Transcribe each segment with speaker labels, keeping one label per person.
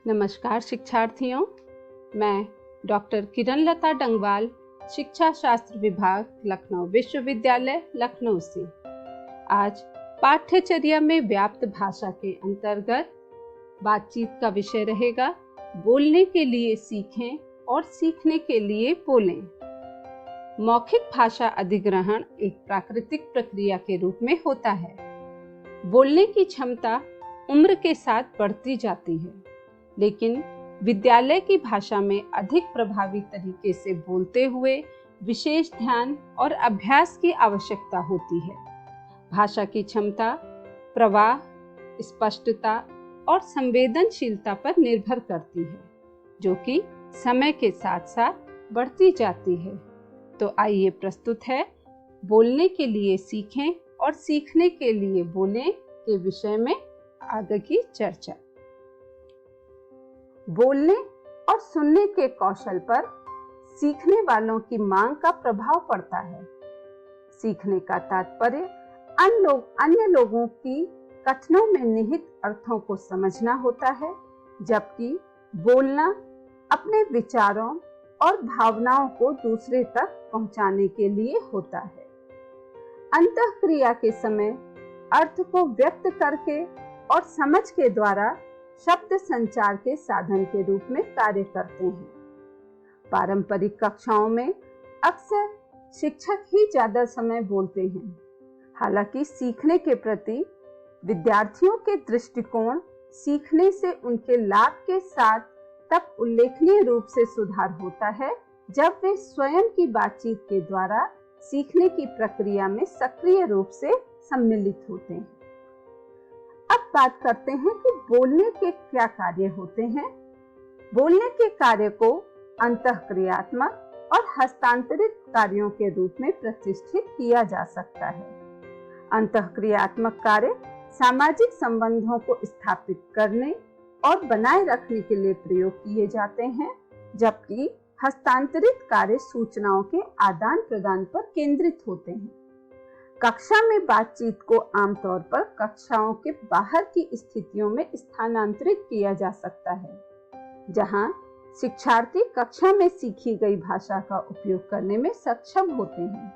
Speaker 1: नमस्कार शिक्षार्थियों, मैं डॉक्टर किरण लता डंगवाल, शिक्षा शास्त्र विभाग, लखनऊ विश्वविद्यालय, लखनऊ से आज पाठ्यचर्या में व्याप्त भाषा के अंतर्गत बातचीत का विषय रहेगा बोलने के लिए सीखें और सीखने के लिए बोलें। मौखिक भाषा अधिग्रहण एक प्राकृतिक प्रक्रिया के रूप में होता है। बोलने की क्षमता उम्र के साथ बढ़ती जाती है, लेकिन विद्यालय की भाषा में अधिक प्रभावी तरीके से बोलते हुए विशेष ध्यान और अभ्यास की आवश्यकता होती है। भाषा की क्षमता प्रवाह, स्पष्टता और संवेदनशीलता पर निर्भर करती है, जो कि समय के साथ साथ बढ़ती जाती है। तो आइए प्रस्तुत है बोलने के लिए सीखें और सीखने के लिए बोलें के विषय में आगे की चर्चा। बोलने और सुनने के कौशल पर सीखने वालों की मांग का प्रभाव पड़ता है। सीखने का तात्पर्य अन्य लोगों की कथनों में निहित अर्थों को समझना होता है, जबकि बोलना अपने विचारों और भावनाओं को दूसरे तक पहुंचाने के लिए होता है। अंतःक्रिया के समय अर्थ को व्यक्त करके और समझ के द्वारा शब्द संचार के साधन के रूप में कार्य करते हैं। पारंपरिक कक्षाओं में अक्सर शिक्षक ही ज्यादा समय बोलते हैं। हालांकि सीखने के प्रति विद्यार्थियों के दृष्टिकोण सीखने से उनके लाभ के साथ तब उल्लेखनीय रूप से सुधार होता है जब वे स्वयं की बातचीत के द्वारा सीखने की प्रक्रिया में सक्रिय रूप से सम्मिलित होते हैं। अब बात करते हैं कि बोलने के क्या कार्य होते हैं। बोलने के कार्य को अंतःक्रियात्मक और हस्तांतरित कार्यों के रूप में प्रतिष्ठित किया जा सकता है। अंतःक्रियात्मक कार्य सामाजिक संबंधों को स्थापित करने और बनाए रखने के लिए प्रयोग किए जाते हैं, जबकि हस्तांतरित कार्य सूचनाओं के आदान प्रदान पर केंद्रित होते हैं। कक्षा में बातचीत को आमतौर पर कक्षाओं के बाहर की स्थितियों में स्थानांतरित किया जा सकता है, जहां शिक्षार्थी कक्षा में सीखी गई भाषा का उपयोग करने में सक्षम होते हैं।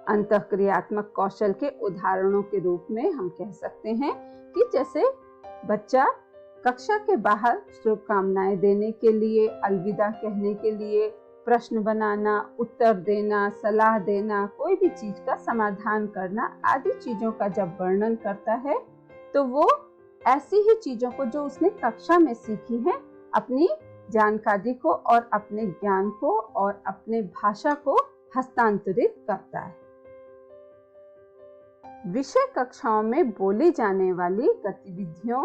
Speaker 1: अंतःक्रियात्मक कौशल के उदाहरणों के रूप में हम कह सकते हैं कि जैसे बच्चा कक्षा के बाहर शुभकामनाएं देने के लिए, अलविदा कहने के लिए, प्रश्न बनाना, उत्तर देना, सलाह देना, कोई भी चीज का समाधान करना आदि चीजों का जब वर्णन करता है, तो वो ऐसी ही चीजों को जो उसने कक्षा में सीखी है, अपनी जानकारी को और अपने ज्ञान को और अपने भाषा को हस्तांतरित करता है। विषय कक्षाओं में बोली जाने वाली गतिविधियों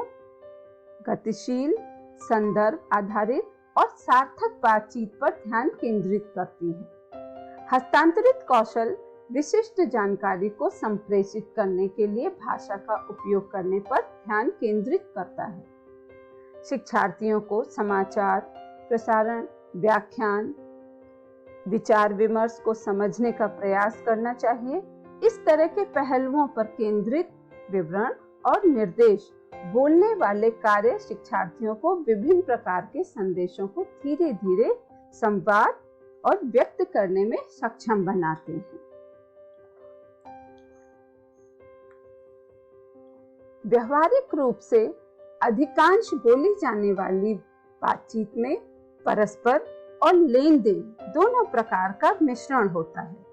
Speaker 1: गतिशील, संदर्भ आधारित और सार्थक बातचीत पर ध्यान केंद्रित करती है। हस्तांतरित कौशल विशिष्ट जानकारी को संप्रेषित करने के लिए भाषा का उपयोग करने पर ध्यान केंद्रित करता है। शिक्षार्थियों को समाचार, प्रसारण, व्याख्यान, विचार विमर्श को समझने का प्रयास करना चाहिए। इस तरह के पहलुओं पर केंद्रित विवरण और निर्देश बोलने वाले कार्य शिक्षार्थियों को विभिन्न प्रकार के संदेशों को धीरे धीरे संवाद और व्यक्त करने में सक्षम बनाते हैं। व्यवहारिक रूप से अधिकांश बोली जाने वाली बातचीत में परस्पर और लेन देन दोनों प्रकार का मिश्रण होता है।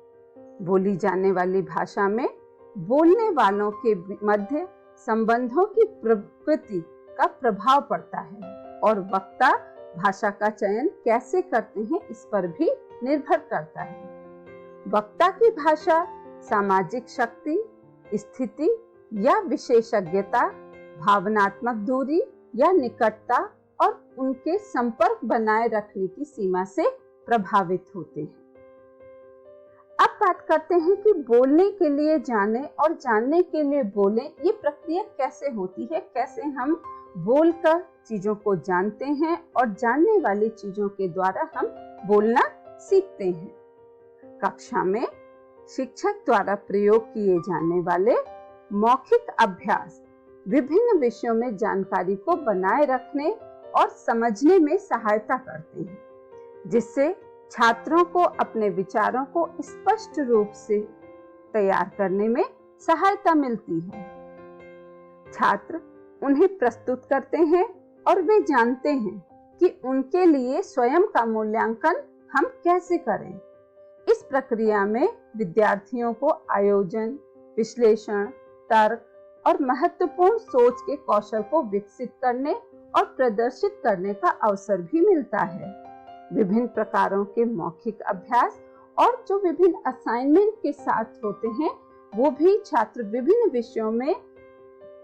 Speaker 1: बोली जाने वाली भाषा में बोलने वालों के मध्य संबंधों की प्रकृति का प्रभाव पड़ता है और वक्ता भाषा का चयन कैसे करते हैं इस पर भी निर्भर करता है। वक्ता की भाषा सामाजिक शक्ति, स्थिति या विशेषज्ञता, भावनात्मक दूरी या निकटता और उनके संपर्क बनाए रखने की सीमा से प्रभावित होते हैं। अब बात करते हैं कि बोलने के लिए जाने और जानने के लिए बोलें, ये प्रक्रिया कैसे होती है, कैसे हम बोलकर चीजों को जानते हैं और जानने वाली चीजों के द्वारा हम बोलना सीखते हैं। कक्षा में शिक्षक द्वारा प्रयोग किए जाने वाले मौखिक अभ्यास विभिन्न विषयों में जानकारी को बनाए रखने और समझने में सहायता करते हैं, जिससे छात्रों को अपने विचारों को स्पष्ट रूप से तैयार करने में सहायता मिलती है। छात्र उन्हें प्रस्तुत करते हैं और वे जानते हैं कि उनके लिए स्वयं का मूल्यांकन हम कैसे करें। इस प्रक्रिया में विद्यार्थियों को आयोजन, विश्लेषण, तर्क और महत्वपूर्ण सोच के कौशल को विकसित करने और प्रदर्शित करने का अवसर भी मिलता है। विभिन्न प्रकारों के मौखिक अभ्यास और जो विभिन्न असाइनमेंट के साथ होते हैं, वो भी छात्र विभिन्न विषयों में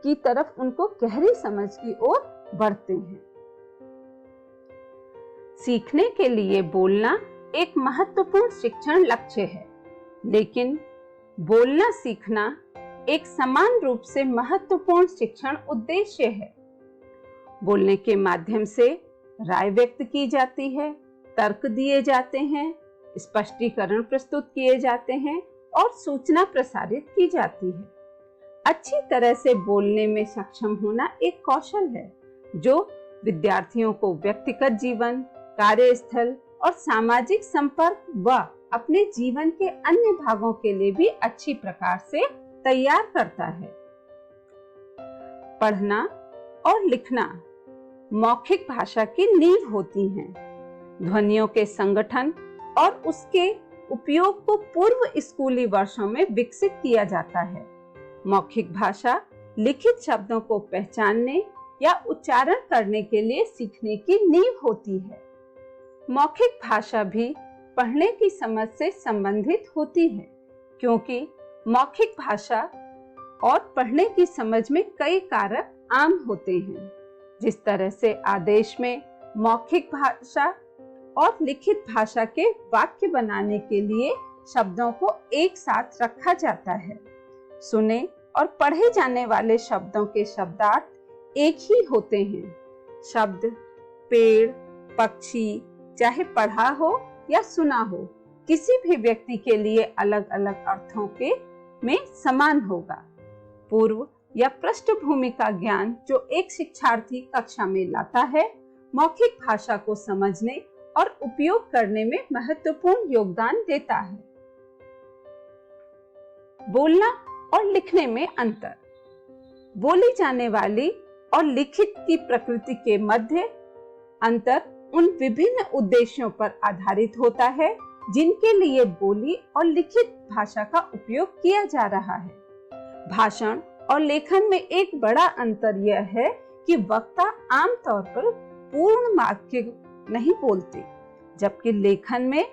Speaker 1: की तरफ उनको गहरी समझ की ओर बढ़ते हैं। सीखने के लिए बोलना एक महत्वपूर्ण शिक्षण लक्ष्य है, लेकिन बोलना सीखना एक समान रूप से महत्वपूर्ण शिक्षण उद्देश्य है। बोलने के माध्यम से राय व्यक्त की जाती है, तर्क दिए जाते हैं, स्पष्टीकरण प्रस्तुत किए जाते हैं और सूचना प्रसारित की जाती है। अच्छी तरह से बोलने में सक्षम होना एक कौशल है जो विद्यार्थियों को व्यक्तिगत जीवन, कार्यस्थल और सामाजिक संपर्क व अपने जीवन के अन्य भागों के लिए भी अच्छी प्रकार से तैयार करता है। पढ़ना और लिखना मौखिक भाषा की नींव होती हैं। ध्वनियों के संगठन और उसके उपयोग को पूर्व स्कूली वर्षों में विकसित किया जाता है। मौखिक भाषा लिखित शब्दों को पहचानने या उच्चारण करने के लिए सीखने की नींव होती है। मौखिक भाषा भी पढ़ने की समझ से संबंधित होती है, क्योंकि मौखिक भाषा और पढ़ने की समझ में कई कारक आम होते हैं। जिस तरह से आदेश में मौखिक भाषा और लिखित भाषा के वाक्य बनाने के लिए शब्दों को एक साथ रखा जाता है, सुने और पढ़े जाने वाले शब्दों के शब्दार्थ एक ही होते हैं। शब्द पेड़, पक्षी, चाहे पढ़ा हो या सुना हो, किसी भी व्यक्ति के लिए अलग अलग अर्थों के में समान होगा। पूर्व या पृष्ठभूमि का ज्ञान जो एक शिक्षार्थी कक्षा में लाता है, मौखिक भाषा को समझने और उपयोग करने में महत्वपूर्ण योगदान देता है। बोलना और लिखने में अंतर। बोली जाने वाली और लिखित की प्रकृति के मध्य अंतर उन विभिन्न उद्देश्यों पर आधारित होता है जिनके लिए बोली और लिखित भाषा का उपयोग किया जा रहा है। भाषण और लेखन में एक बड़ा अंतर यह है कि वक्ता आमतौर पर पूर्ण वाक्य नहीं बोलते, जबकि लेखन में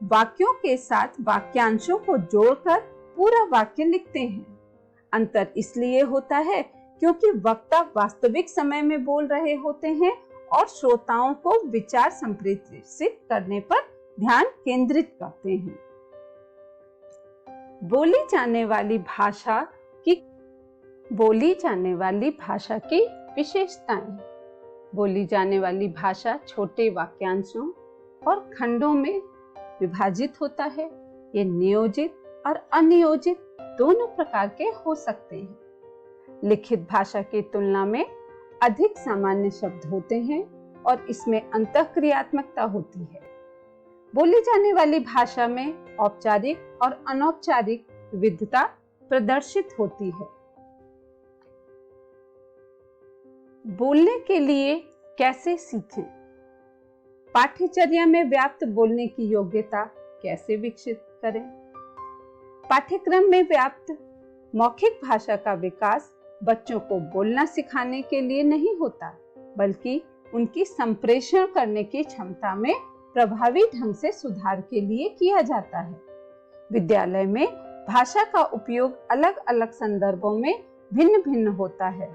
Speaker 1: वाक्यों के साथ वाक्यांशों को जोड़कर पूरा वाक्य लिखते हैं। अंतर इसलिए होता है क्योंकि वक्ता वास्तविक समय में बोल रहे होते हैं और श्रोताओं को विचार संप्रेषित करने पर ध्यान केंद्रित करते हैं। बोली जाने वाली भाषा की विशेषताएं। बोली जाने वाली भाषा छोटे वाक्यांशों और खंडों में विभाजित होता है। ये नियोजित और अनियोजित दोनों प्रकार के हो सकते हैं। लिखित भाषा की तुलना में अधिक सामान्य शब्द होते हैं और इसमें अंतःक्रियात्मकता होती है। बोली जाने वाली भाषा में औपचारिक और अनौपचारिक विविधता प्रदर्शित होती है। बोलने के लिए कैसे सीखें? पाठ्यचर्या में व्याप्त बोलने की योग्यता कैसे विकसित करें? पाठ्यक्रम में व्याप्त मौखिक भाषा का विकास बच्चों को बोलना सिखाने के लिए नहीं होता, बल्कि उनकी संप्रेषण करने की क्षमता में प्रभावी ढंग से सुधार के लिए किया जाता है। विद्यालय में भाषा का उपयोग अलग अलग संदर्भों में भिन्न भिन्न होता है।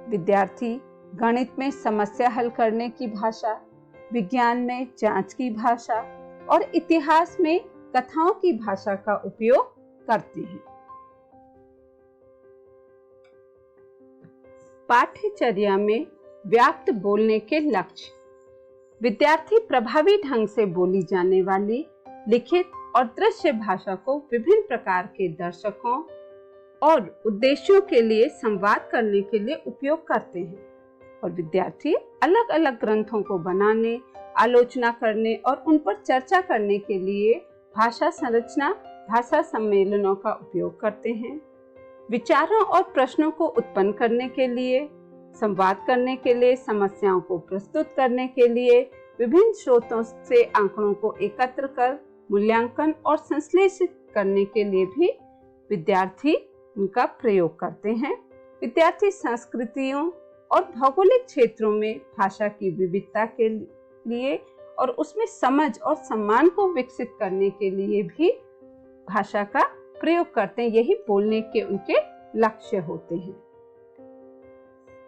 Speaker 1: विद्यार्थी गणित में समस्या हल करने की भाषा, विज्ञान में जांच की भाषा और इतिहास में कथाओं की भाषा का उपयोग करते हैं। पाठ्यचर्या में व्याप्त बोलने के लक्ष्य। विद्यार्थी प्रभावी ढंग से बोली जाने वाली लिखित और दृश्य भाषा को विभिन्न प्रकार के दर्शकों और उद्देश्यों के लिए संवाद करने के लिए उपयोग करते हैं। और विद्यार्थी अलग अलग ग्रंथों को बनाने, आलोचना करने और उन पर चर्चा करने के लिए भाषा संरचना, भाषा सम्मेलनों का उपयोग करते हैं। विचारों और प्रश्नों को उत्पन्न करने के लिए, संवाद करने के लिए, समस्याओं को प्रस्तुत करने के लिए, विभिन्न स्रोतों से आंकड़ों को एकत्र कर मूल्यांकन और संश्लेषित करने के लिए भी विद्यार्थी उनका प्रयोग करते हैं। विद्यार्थी संस्कृतियों और भौगोलिक क्षेत्रों में भाषा की विविधता के लिए और उसमें समझ और सम्मान को विकसित करने के लिए भी भाषा का प्रयोग करते हैं। यही बोलने के उनके लक्ष्य होते हैं।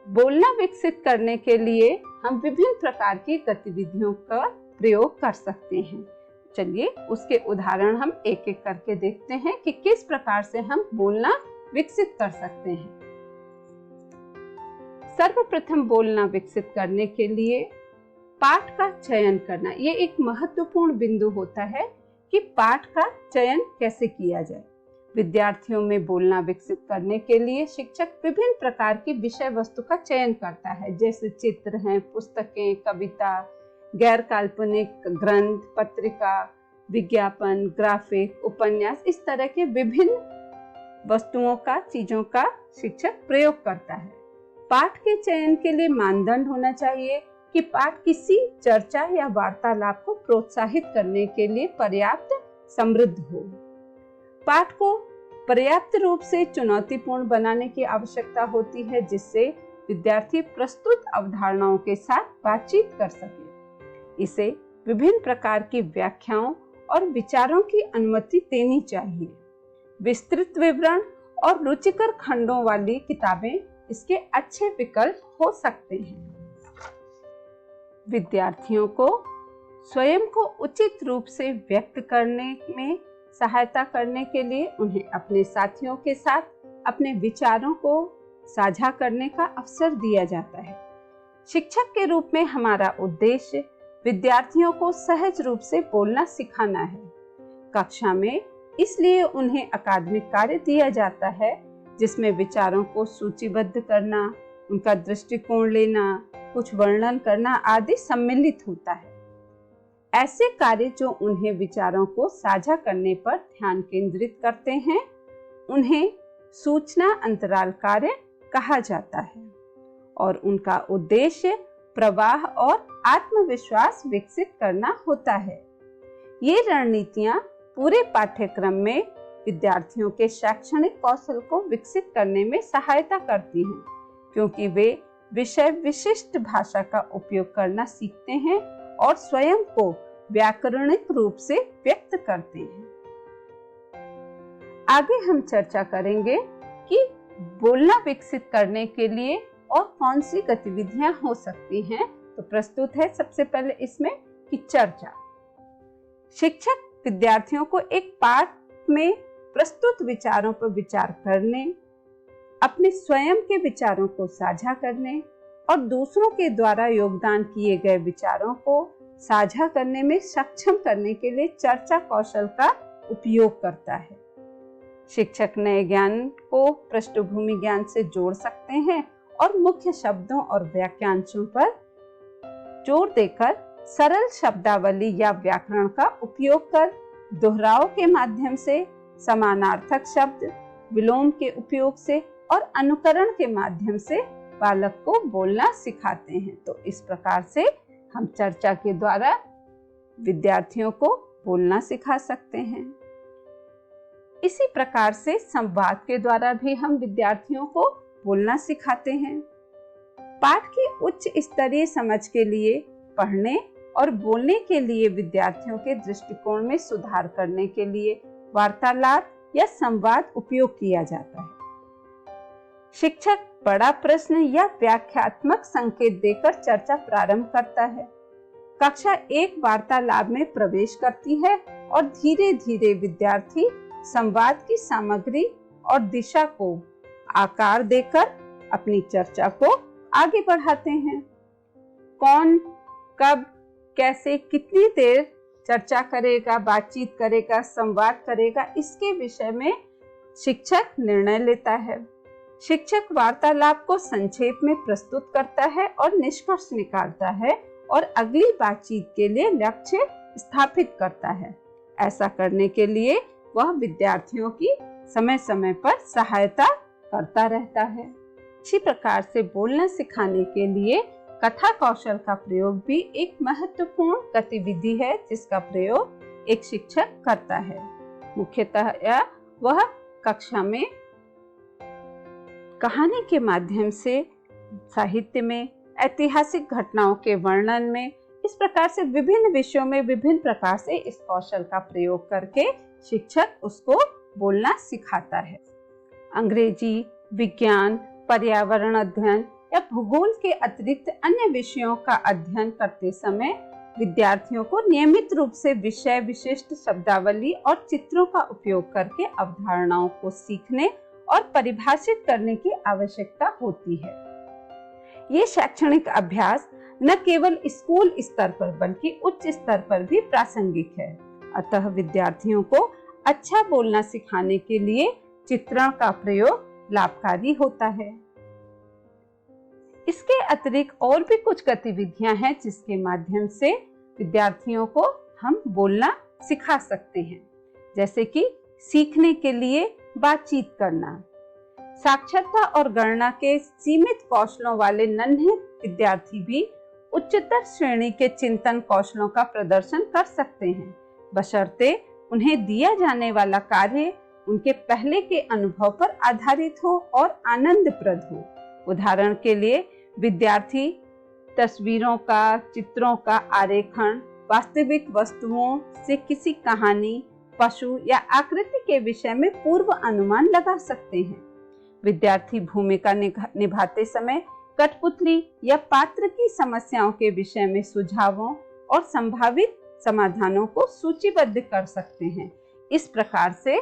Speaker 1: बोलना विकसित करने के लिए हम विभिन्न प्रकार की गतिविधियों का प्रयोग कर सकते हैं। चलिए उसके उदाहरण हम एक एक करके देखते हैं कि किस प्रकार से हम बोलना विकसित कर सकते हैं। सर्वप्रथम बोलना विकसित करने के लिए पाठ का चयन करना, ये एक महत्वपूर्ण बिंदु होता है कि पाठ का चयन कैसे किया जाए। विद्यार्थियों में बोलना विकसित करने के लिए शिक्षक विभिन्न प्रकार की विषय वस्तु का चयन करता है, जैसे चित्र हैं, पुस्तकें, कविता, गैर काल्पनिक ग्रंथ, पत्रिका, विज्ञापन, ग्राफिक, उपन्यास, इस तरह के विभिन्न वस्तुओं का, चीजों का शिक्षक प्रयोग करता है। पाठ के चयन के लिए मानदंड होना चाहिए कि पाठ किसी चर्चा या वार्तालाप को प्रोत्साहित करने के लिए पर्याप्त समृद्ध हो। पाठ को पर्याप्त रूप से चुनौतीपूर्ण बनाने की आवश्यकता होती है, जिससे विद्यार्थी प्रस्तुत अवधारणाओं के साथ बातचीत कर सके। इसे विभिन्न प्रकार की व्याख्याओं और विचारों की अनुमति देनी चाहिए। विस्तृत विवरण और रुचिकर खंडों वाली किताबें इसके अच्छे विकल्प हो सकते हैं। विद्यार्थियों को स्वयं को उचित रूप से व्यक्त करने में सहायता करने के लिए उन्हें अपने साथियों के साथ अपने विचारों को साझा करने का अवसर दिया जाता है। शिक्षक के रूप में हमारा उद्देश्य विद्यार्थियों को सहज रूप से बोलना सिखाना है। कक्षा में इसलिए उन्हें अकादमिक कार्य दिया जाता है, जिसमें विचारों को सूचीबद्ध करना, उनका दृष्टिकोण लेना, कुछ वर्णन करना आदि सम्मिलित होता है। ऐसे कार्य जो उन्हें विचारों को साझा करने पर ध्यान केंद्रित करते हैं, उन्हें सूचना अंतराल कार्य कहा जाता है और उनका उद्देश्य प्रवाह और आत्मविश्वास विकसित करना होता है। ये रणनीतियां पूरे पाठ्यक्रम में विद्यार्थियों के शैक्षणिक कौशल को विकसित करने में सहायता करती हैं, क्योंकि वे विषय विशिष्ट भाषा का उपयोग करना सीखते हैं और स्वयं को व्याकरणिक रूप से व्यक्त करते हैं। आगे हम चर्चा करेंगे कि बोलना विकसित करने के लिए और कौन सी गतिविधियां हो सकती हैं। तो प्रस्तुत है सबसे पहले इसमें कि चर्चा। शिक्षक विद्यार्थियों को एक पाठ में प्रस्तुत विचारों पर विचार करने, अपने स्वयं के विचारों को साझा करने और दूसरों के द्वारा योगदान किए गए विचारों को साझा करने में सक्षम करने के लिए चर्चा कौशल का उपयोग करता है। शिक्षक नए ज्ञान को पृष्ठभूमि ज्ञान से जोड़ सकते हैं और मुख्य शब्दों और वाक्यांशों पर जोर देकर सरल शब्दावली या व्याकरण का उपयोग कर दोहराव के माध्यम से, समानार्थक शब्द, विलोम के उपयोग से और अनुकरण के माध्यम से बालक को बोलना सिखाते हैं। तो इस प्रकार से हम चर्चा के द्वारा विद्यार्थियों को बोलना सिखा सकते हैं। इसी प्रकार से संवाद के द्वारा भी हम विद्यार्थियों को बोलना सिखाते हैं। पाठ की उच्च स्तरीय समझ के लिए पढ़ने और बोलने के लिए विद्यार्थियों के दृष्टिकोण में सुधार करने के लिए वार्तालाप या संवाद उपयोग किया जाता है। शिक्षक बड़ा प्रश्न या व्याख्यात्मक संकेत देकर चर्चा प्रारंभ करता है। कक्षा एक वार्तालाप में प्रवेश करती है और धीरे धीरे विद्यार्थी संवाद की सामग्री और दिशा को आकार देकर अपनी चर्चा को आगे बढ़ाते हैं। कौन, कब, कैसे, कितनी देर चर्चा करेगा, बातचीत करेगा, संवाद करेगा, इसके विषय में शिक्षक निर्णय लेता है। शिक्षक वार्तालाप को संक्षेप में प्रस्तुत करता है और निष्कर्ष निकालता है और अगली बातचीत के लिए लक्ष्य स्थापित करता है। ऐसा करने के लिए वह विद्यार्थियों की समय समय पर सहायता करता रहता है। इसी प्रकार से बोलना सिखाने के लिए कथा कौशल का प्रयोग भी एक महत्वपूर्ण गतिविधि है, जिसका प्रयोग एक शिक्षक करता है। मुख्यतः वह कक्षा में कहानी के माध्यम से, साहित्य में, ऐतिहासिक घटनाओं के वर्णन में, इस प्रकार से विभिन्न विषयों में विभिन्न प्रकार से इस कौशल का प्रयोग करके शिक्षक उसको बोलना सिखाता है। अंग्रेजी, विज्ञान, पर्यावरण अध्ययन या भूगोल के अतिरिक्त अन्य विषयों का अध्ययन करते समय विद्यार्थियों को नियमित रूप से विषय विशिष्ट शब्दावली और चित्रों का उपयोग करके अवधारणाओं को सीखने और परिभाषित करने की आवश्यकता होती है। ये शैक्षणिक अभ्यास न केवल स्कूल स्तर पर बल्कि उच्च स्तर पर भी प्रासंगिक है। अतः विद्यार्थियों को अच्छा बोलना सिखाने के लिए चित्रण का प्रयोग लाभकारी होता है। इसके अतिरिक्त और भी कुछ गतिविधियां हैं जिसके माध्यम से विद्यार्थियों को हम बोलना सिखा सकते हैं, जैसे कि सीखने के लिए बातचीत करना। साक्षरता और गणना के सीमित कौशलों वाले नन्हे विद्यार्थी भी उच्चतर श्रेणी के चिंतन कौशलों का प्रदर्शन कर सकते हैं, बशर्ते उन्हें दिया जाने वाला कार्य उनके पहले के अनुभव पर आधारित हो और आनंदप्रद हो। उदाहरण के लिए विद्यार्थी तस्वीरों का, चित्रों का आरेखण, वास्तविक वस्तुओं से किसी कहानी, पशु या आकृति के विषय में पूर्व अनुमान लगा सकते हैं। विद्यार्थी भूमिका निभाते समय कठपुतली या पात्र की समस्याओं के विषय में सुझावों और संभावित समाधानों को सूचीबद्ध कर सकते हैं। इस प्रकार से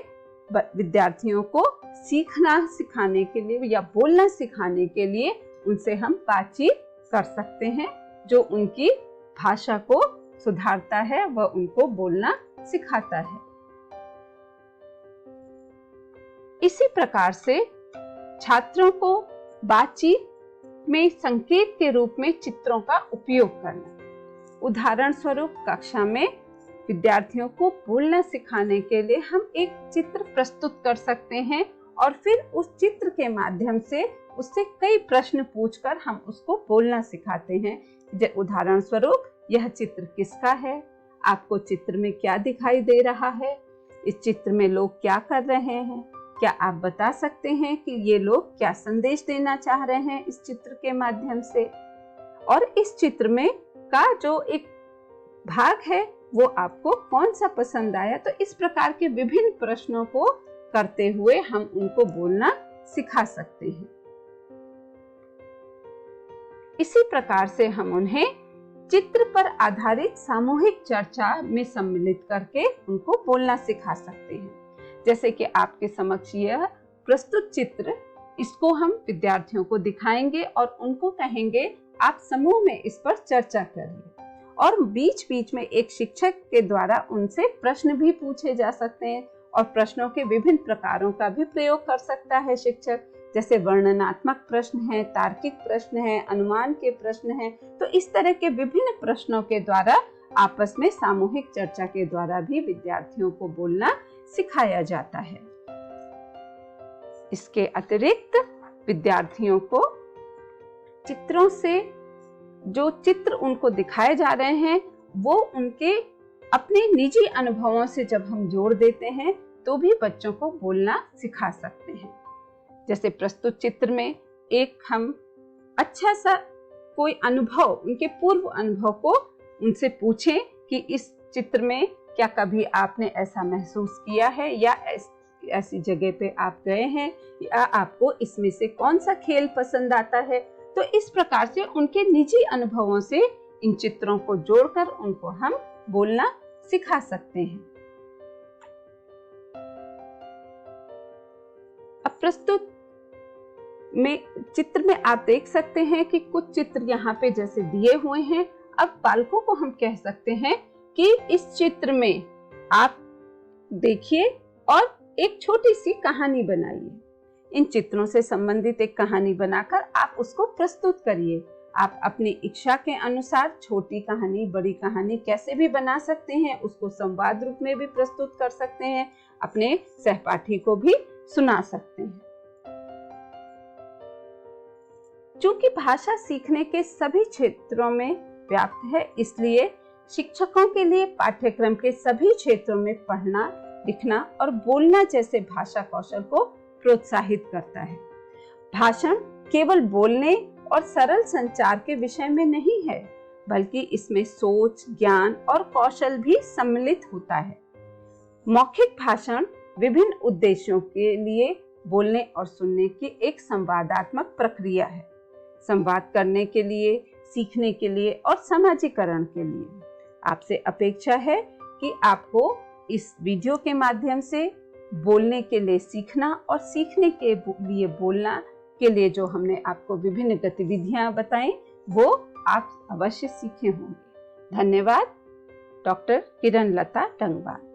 Speaker 1: विद्यार्थियों को सीखना सिखाने के लिए या बोलना सिखाने के लिए उनसे हम बातचीत कर सकते हैं, जो उनकी भाषा को सुधारता है, वह उनको बोलना सिखाता है। इसी प्रकार से छात्रों को बातचीत में संकेत के रूप में चित्रों का उपयोग करना। उदाहरण स्वरूप कक्षा में विद्यार्थियों को बोलना सिखाने के लिए हम एक चित्र प्रस्तुत कर सकते हैं और फिर उस चित्र के माध्यम से उससे कई प्रश्न पूछकर हम उसको बोलना सिखाते हैं। उदाहरण स्वरूप, यह चित्र किसका है? आपको चित्र में क्या दिखाई दे रहा है? इस चित्र में लोग क्या कर रहे हैं? क्या आप बता सकते हैं कि ये लोग क्या संदेश देना चाह रहे हैं इस चित्र के माध्यम से? और इस चित्र में का जो एक भाग है वो आपको कौन सा पसंद आया? तो इस प्रकार के विभिन्न प्रश्नों को करते हुए हम उनको बोलना सिखा सकते हैं। इसी प्रकार से हम उन्हें चित्र पर आधारित सामूहिक चर्चा में सम्मिलित करके उनको बोलना सिखा सकते हैं। जैसे कि आपके समक्ष यह प्रस्तुत चित्र, इसको हम विद्यार्थियों को दिखाएंगे और उनको कहेंगे आप समूह में इस पर चर्चा करिए, और बीच बीच में एक शिक्षक के द्वारा उनसे प्रश्न भी पूछे जा सकते हैं और प्रश्नों के विभिन्न प्रकारों का भी प्रयोग कर सकता है शिक्षक, जैसे वर्णनात्मक प्रश्न है, तार्किक प्रश्न है, अनुमान के प्रश्न है। तो इस तरह के विभिन्न प्रश्नों के द्वारा आपस में सामूहिक चर्चा के द्वारा भी विद्यार्थियों को बोलना सिखाया जाता है। इसके अतिरिक्त विद्यार्थियों को चित्रों से, जो चित्र उनको दिखाए जा रहे हैं वो उनके अपने निजी अनुभवों से जब हम जोड़ देते हैं तो भी बच्चों को बोलना सिखा सकते हैं। जैसे प्रस्तुत चित्र में एक हम अच्छा सा कोई अनुभव, उनके पूर्व अनुभव को उनसे पूछें कि इस चित्र में क्या कभी आपने ऐसा महसूस किया है, या ऐसी जगह पे आप गए हैं, या आपको इसमें से कौन सा खेल पसंद आता है। तो इस प्रकार से उनके निजी अनुभवों से इन चित्रों को जोड़कर उनको हम बोलना सिखा सकते हैं। अब प्रस्तुत में चित्र में आप देख सकते हैं कि कुछ चित्र यहाँ पे जैसे दिए हुए हैं। अब बालकों को हम कह सकते हैं कि इस चित्र में आप देखिए और एक छोटी सी कहानी बनाइए। इन चित्रों से संबंधित एक कहानी बनाकर आप उसको प्रस्तुत करिए। आप अपनी इच्छा के अनुसार छोटी कहानी, बड़ी कहानी कैसे भी बना सकते हैं, उसको संवाद रूप में भी प्रस्तुत कर सकते हैं, अपने सहपाठी को भी सुना सकते हैं। चूंकि भाषा सीखने के सभी क्षेत्रों में व्याप्त है, इसलिए शिक्षकों के लिए पाठ्यक्रम के सभी क्षेत्रों में पढ़ना, लिखना और बोलना जैसे भाषा कौशल को प्रोत्साहित करता है। भाषण केवल बोलने और सरल संचार के विषय में नहीं है, बल्कि इसमें सोच, ज्ञान और कौशल भी सम्मिलित होता है। मौखिक भाषण विभिन्न उद्देश्यों के लिए बोलने और सुनने की एक संवादात्मक प्रक्रिया है। संवाद करने के लिए, सीखने के लिए और समाजीकरण के लिए। आपसे अपेक्षा है कि आपको इस वीडियो के माध्यम से बोलने के लिए सीखना और सीखने के लिए बोलना के लिए जो हमने आपको विभिन्न गतिविधियां बताई, वो आप अवश्य सीखे होंगे। धन्यवाद। डॉक्टर किरण लता टंगवाल।